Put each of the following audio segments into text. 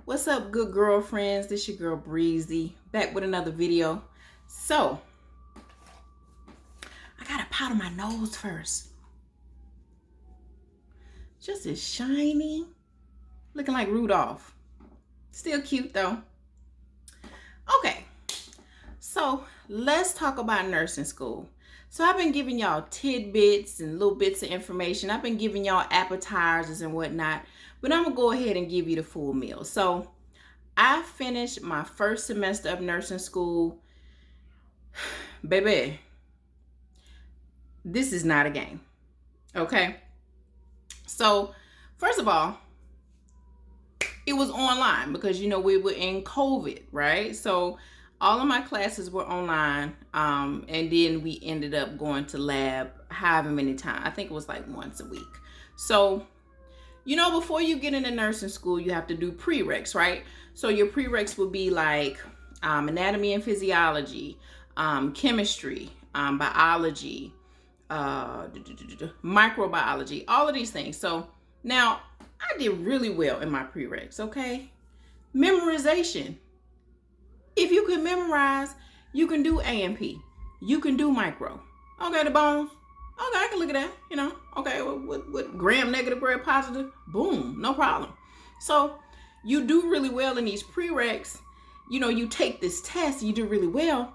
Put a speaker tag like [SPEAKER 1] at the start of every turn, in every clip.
[SPEAKER 1] What's up, good girlfriends? This your girl Breezy, back with another video. So I gotta powder my nose first. Just as shiny, looking like Rudolph. Still cute though. Okay, so let's talk about nursing school. So I've been giving y'all tidbits and little bits of information. I've been giving y'all appetizers and whatnot, but I'm gonna go ahead and give you the full meal. So I finished my first semester of nursing school. Baby, this is not a game, okay? So first of all, it was online because, you know, we were in COVID, right? So all of my classes were online, and then we ended up going to lab however many times. I think it was like once a week. So, you know, before you get into nursing school, you have to do prereqs, right? So your prereqs would be like anatomy and physiology, chemistry, biology, microbiology, all of these things. So now I did really well in my prereqs, okay? Memorization. If you can memorize, you can do A&P. You can do micro. Okay, the bones. Okay, I can look at that, you know. Okay, with gram negative, gram positive, boom, no problem. So you do really well in these prereqs. You know, you take this test, you do really well.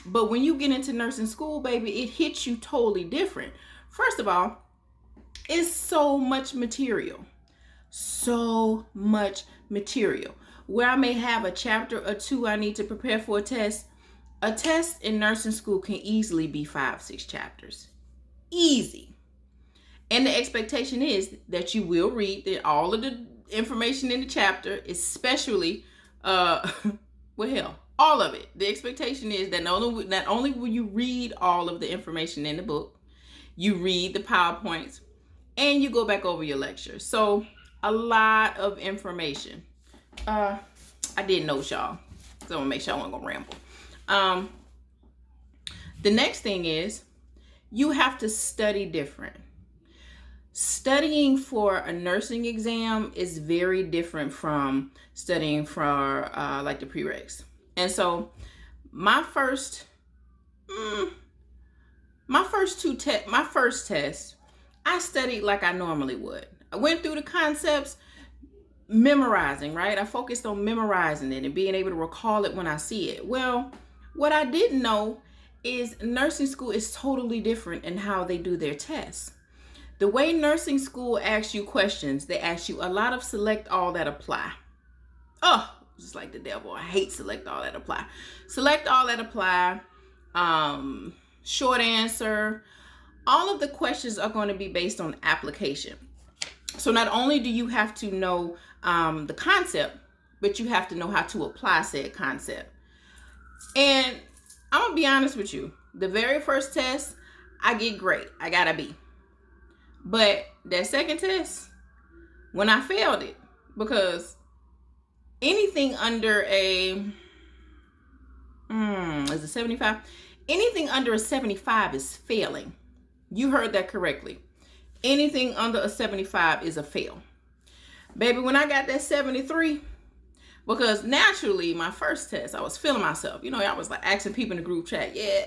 [SPEAKER 1] But when you get into nursing school, baby, it hits you totally different. First of all, it's so much material. So much material. Where I may have a chapter or two I need to prepare for a test in nursing school can easily be 5-6 chapters. Easy. And the expectation is that you will read all of the information in the chapter, especially, well, hell, all of it. The expectation is that not only will you read all of the information in the book, you read the PowerPoints, and you go back over your lecture. So a lot of information. I did note y'all, so I'm gonna make sure I wasn't gonna ramble. The next thing is you have to study different. Studying for a nursing exam is very different from studying for like the prereqs. And so my first test, I studied like I normally would. I went through the concepts, memorizing, right? I focused on memorizing it and being able to recall it when I see it. Well, what I didn't know is nursing school is totally different in how they do their tests. The way nursing school asks you questions, they ask you a lot of select all that apply. Oh, just like the devil. I hate select all that apply. Select all that apply, short answer. All of the questions are going to be based on application. So not only do you have to know the concept, but you have to know how to apply said concept. And I'm gonna be honest with you, the very first test, I get great. I got a B. But that second test, when I failed it, because anything under a, is it 75? Anything under a 75 is failing. You heard that correctly. Anything under a 75 is a fail. Baby, when I got that 73, because naturally my first test, I was feeling myself. You know, I was like asking people in the group chat, yeah,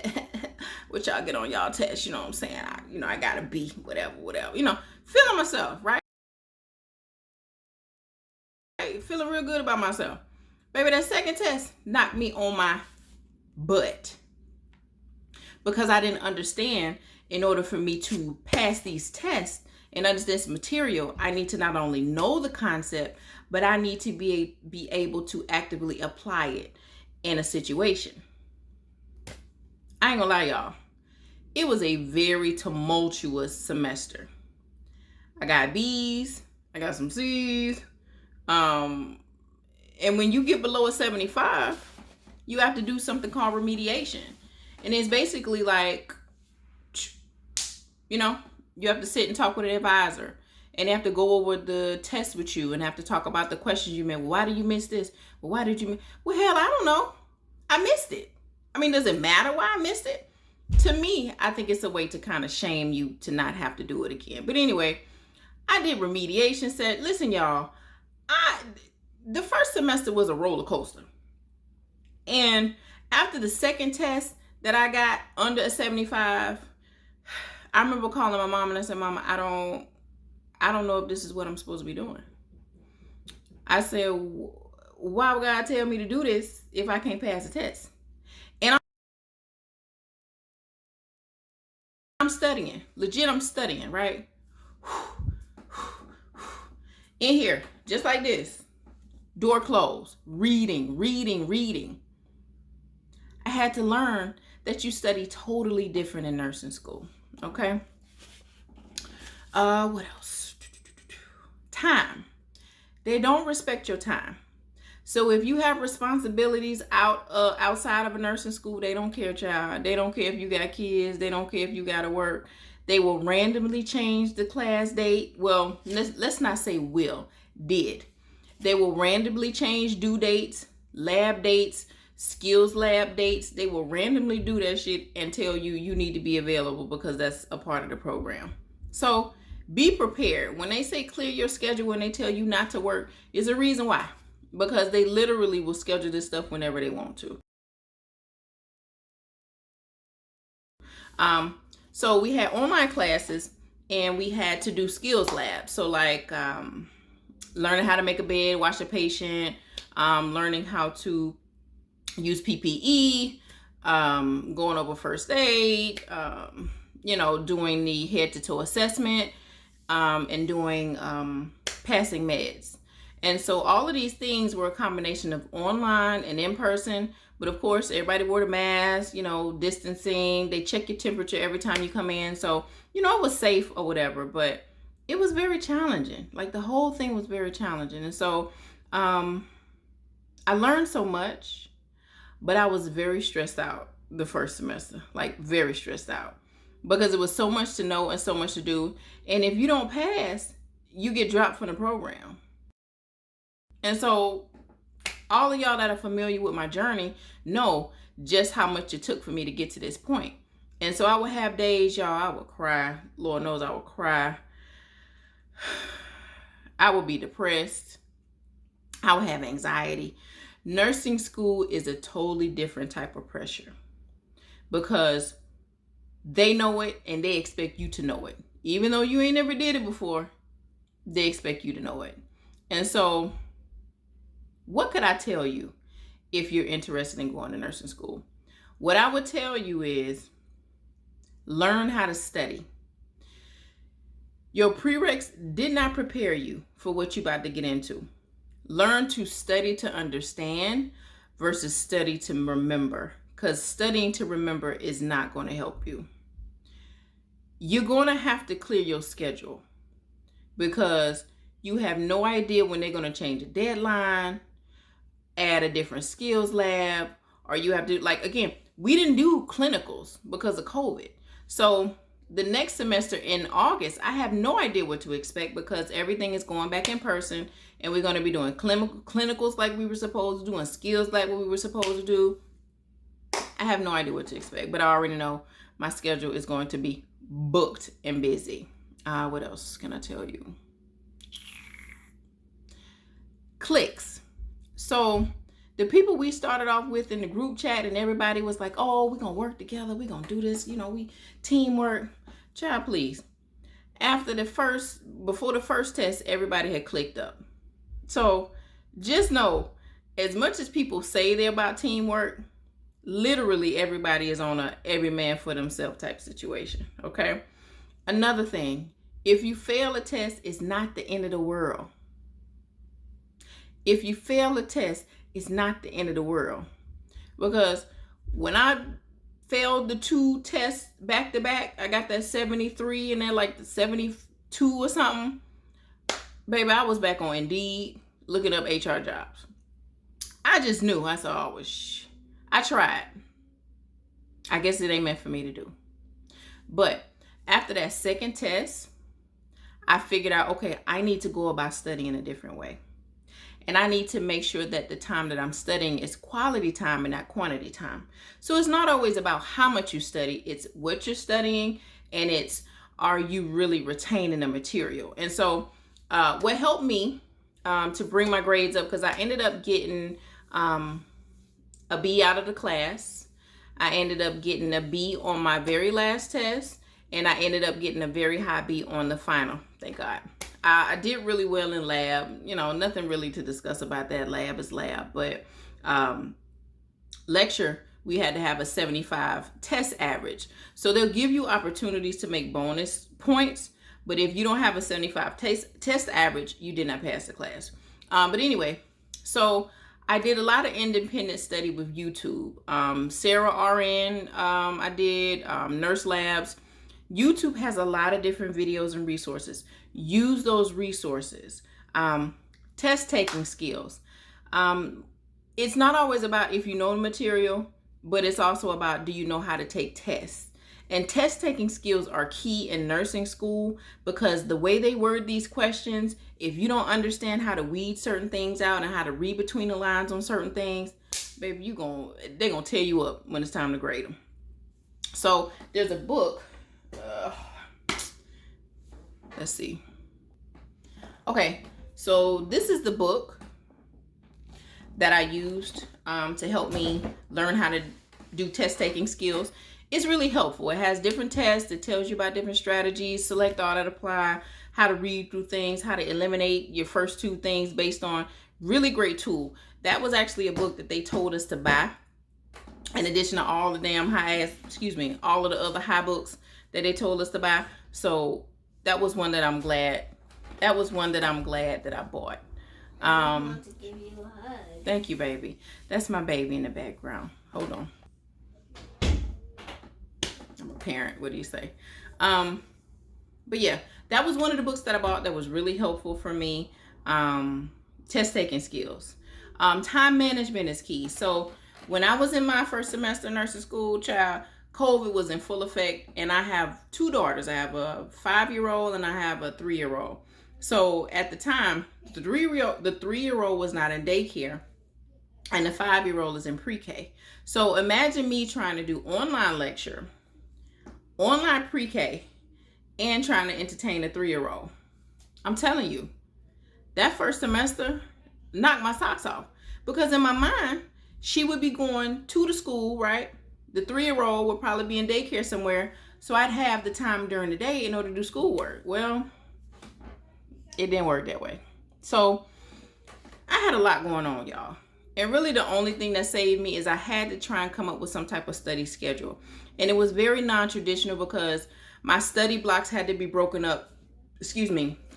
[SPEAKER 1] what y'all get on y'all test? You know what I'm saying? I got a B, whatever. You know, feeling myself, right? Feeling real good about myself. Baby, that second test knocked me on my butt. Because I didn't understand, in order for me to pass these tests and understand this material, I need to not only know the concept, but I need to be able to actively apply it in a situation. I ain't gonna lie, y'all. It was a very tumultuous semester. I got B's, I got some C's. And when you get below a 75, you have to do something called remediation. And it's basically like, you have to sit and talk with an advisor. And they have to go over the test with you and have to talk about the questions you made. Well, why did you miss this? Well, why did you miss? Well, hell, I don't know. I missed it. I mean, does it matter why I missed it? To me, I think it's a way to kind of shame you to not have to do it again. But anyway, I did remediation. Said, listen, y'all, the first semester was a roller coaster. And after the second test that I got under a 75, I remember calling my mom and I said, Mama, I don't know if this is what I'm supposed to be doing. I said, why would God tell me to do this if I can't pass the test? And I'm studying. Legit, I'm studying, right? In here, just like this. Door closed. Reading. I had to learn that you study totally different in nursing school. Okay? What else? Time. They don't respect your time. So if you have responsibilities outside of a nursing school, they don't care, child. They don't care if you got kids. They don't care if you got to work. They will randomly change the class date. Well, let's not say did. They will randomly change due dates, lab dates, skills lab dates. They will randomly do that shit and tell you need to be available because that's a part of the program. So be prepared. When they say clear your schedule, when they tell you not to work, is a reason why. Because they literally will schedule this stuff whenever they want to. So we had online classes and we had to do skills labs. So like learning how to make a bed, wash a patient, learning how to use PPE, going over first aid, doing the head to toe assessment, and doing passing meds. And so all of these things were a combination of online and in person. But of course, everybody wore the mask, distancing. They check your temperature every time you come in. So, it was safe or whatever. But it was very challenging. Like the whole thing was very challenging. And so I learned so much, but I was very stressed out the first semester. Like very stressed out. Because it was so much to know and so much to do. And if you don't pass, you get dropped from the program. And so all of y'all that are familiar with my journey know just how much it took for me to get to this point. And so I would have days, y'all, I would cry. Lord knows I would cry. I would be depressed. I would have anxiety. Nursing school is a totally different type of pressure because they know it and they expect you to know it. Even though you ain't never did it before, they expect you to know it. And so what could I tell you if you're interested in going to nursing school? What I would tell you is learn how to study. Your prereqs did not prepare you for what you're about to get into. Learn to study to understand versus study to remember, because studying to remember is not going to help you. You're going to have to clear your schedule because you have no idea when they're going to change a deadline, add a different skills lab, or you have to, again, we didn't do clinicals because of COVID. So the next semester in August, I have no idea what to expect because everything is going back in person and we're going to be doing clinicals like we were supposed to do and skills like what we were supposed to do. I have no idea what to expect, but I already know my schedule is going to be booked and busy. What else can I tell you? Cliques. So the people we started off with in the group chat and everybody was like, oh, we're going to work together. We're going to do this. We teamwork. Child, please. Before the first test, everybody had clicked up. So just know, as much as people say they're about teamwork, literally everybody is on a every man for themselves type situation. Okay. Another thing, if you fail a test, it's not the end of the world. If you fail a test, it's not the end of the world. Because when I failed the 2 tests back to back, I got that 73 and then like the 70, 2 or something, baby, I was back on Indeed looking up HR jobs. I just knew. I said, oh, I tried. I guess it ain't meant for me to do. But after that second test, I figured out, okay, I need to go about studying a different way. And I need to make sure that the time that I'm studying is quality time and not quantity time. So it's not always about how much you study, it's what you're studying, and it's, are you really retaining the material? And so what helped me to bring my grades up, because I ended up getting a B out of the class. I ended up getting a B on my very last test, and I ended up getting a very high B on the final, thank God. I did really well in lab. You know, nothing really to discuss about that. Lab is lab. But lecture, we had to have a 75 test average. So they'll give you opportunities to make bonus points. But if you don't have a 75 test average, you did not pass the class. But anyway, so I did a lot of independent study with YouTube. Sarah RN, I did Nurse Labs. YouTube has a lot of different videos and resources. Use those resources. Test taking skills. It's not always about if you know the material, but it's also about, do you know how to take tests? And test taking skills are key in nursing school, because the way they word these questions, if you don't understand how to weed certain things out and how to read between the lines on certain things, baby, they're gonna tear you up when it's time to grade them. So there's a book. Let's see. Okay, so this is the book that I used to help me learn how to do test taking skills. It's really helpful. It has different tests. It tells you about different strategies, select all that apply, how to read through things, how to eliminate your first 2 things based on. Really great tool. That was actually a book that they told us to buy, in addition to all the damn all of the other high books that they told us to buy. So that was one that I'm glad. That was one that I'm glad that I bought.
[SPEAKER 2] I want to give you a hug.
[SPEAKER 1] Thank you, baby. That's my baby in the background. Hold on. I'm a parent. What do you say? But yeah, that was one of the books that I bought that was really helpful for me. Test taking skills. Time management is key. So when I was in my first semester of nursing school, child, COVID was in full effect, and I have 2 daughters. I have a 5-year-old and I have a 3-year-old. So at the time, the 3-year-old was not in daycare, and the 5-year-old is in pre-K. So imagine me trying to do online lecture, online pre-K, and trying to entertain a 3-year-old. I'm telling you, that first semester knocked my socks off, because in my mind, she would be going to the school, right? The 3-year-old would probably be in daycare somewhere, so I'd have the time during the day in order to do schoolwork. Well, it didn't work that way. So I had a lot going on, y'all. And really the only thing that saved me is I had to try and come up with some type of study schedule. And it was very non-traditional, because my study blocks had to be broken up,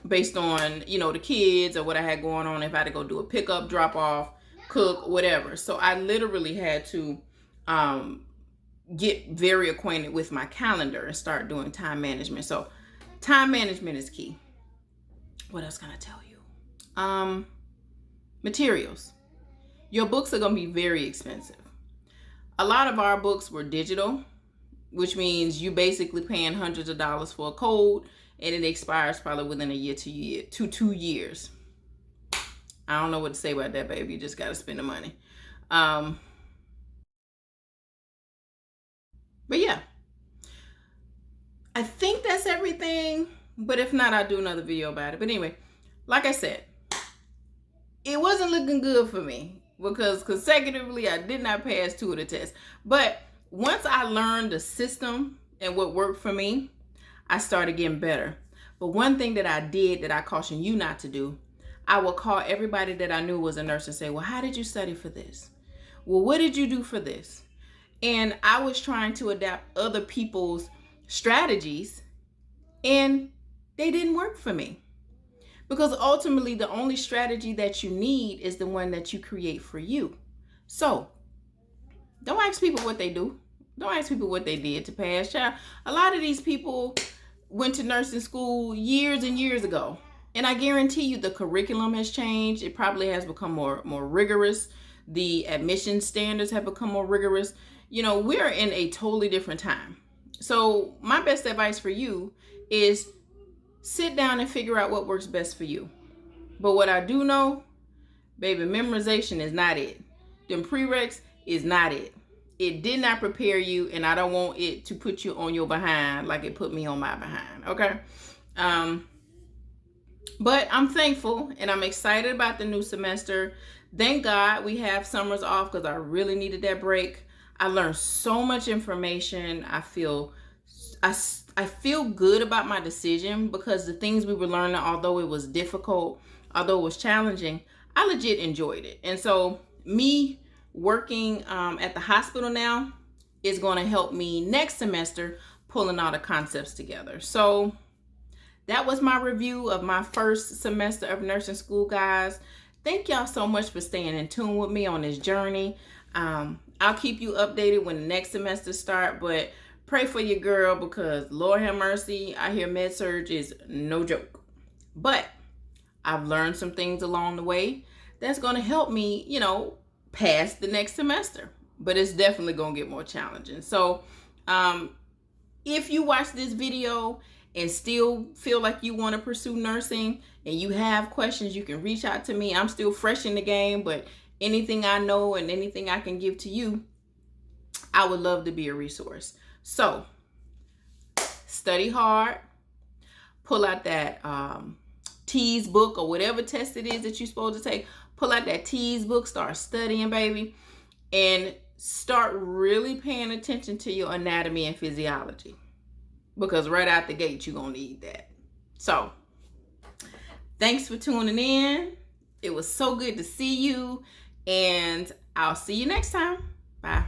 [SPEAKER 1] based on, the kids or what I had going on. If I had to go do a pickup, drop off, cook, whatever. So I literally had to get very acquainted with my calendar and start doing time management. So time management is key. What else can I tell you? Materials. Your books are going to be very expensive. A lot of our books were digital, which means you basically paying hundreds of dollars for a code, and it expires probably within a year to 2 years. I don't know what to say about that, baby. You just got to spend the money. But yeah, I think that's everything. But if not, I'll do another video about it. But anyway, like I said, it wasn't looking good for me, because consecutively I did not pass 2 of the tests. But once I learned the system and what worked for me, I started getting better. But one thing that I did that I caution you not to do, I would call everybody that I knew was a nurse and say, well, how did you study for this? Well, what did you do for this? And I was trying to adapt other people's strategies, and they didn't work for me. Because ultimately, the only strategy that you need is the one that you create for you. So don't ask people what they do. Don't ask people what they did to pass, child. A lot of these people, went to nursing school years and years ago. And I guarantee you the curriculum has changed. It probably has become more rigorous. The admission standards have become more rigorous. You know, we're in a totally different time. So my best advice for you is sit down and figure out what works best for you. But what I do know, baby, memorization is not it. Them prereqs is not it. It did not prepare you, and I don't want it to put you on your behind like it put me on my behind, okay? But I'm thankful, and I'm excited about the new semester. Thank God we have summers off because I really needed that break. I learned so much information. I feel good about my decision because the things we were learning, although it was difficult, although it was challenging, I legit enjoyed it. And so me working at the hospital now is going to help me next semester pulling all the concepts together. So that was my review of my first semester of nursing school, guys. Thank y'all so much for staying in tune with me on this journey. I'll keep you updated when the next semester starts, but pray for your girl because Lord have mercy, I hear med-surg is no joke. But I've learned some things along the way that's going to help me, you know, pass the next semester. But it's definitely going to get more challenging. So if you watch this video and still feel like you want to pursue nursing and you have questions, you can reach out to me. I'm still fresh in the game, but anything I know and anything I can give to you, I would love to be a resource. So study hard, pull out that TEAS book or whatever test it is that you're supposed to take. Pull out that TEAS book, start studying, baby, and start really paying attention to your anatomy and physiology because right out the gate, you're going to need that. So thanks for tuning in. It was so good to see you, and I'll see you next time. Bye.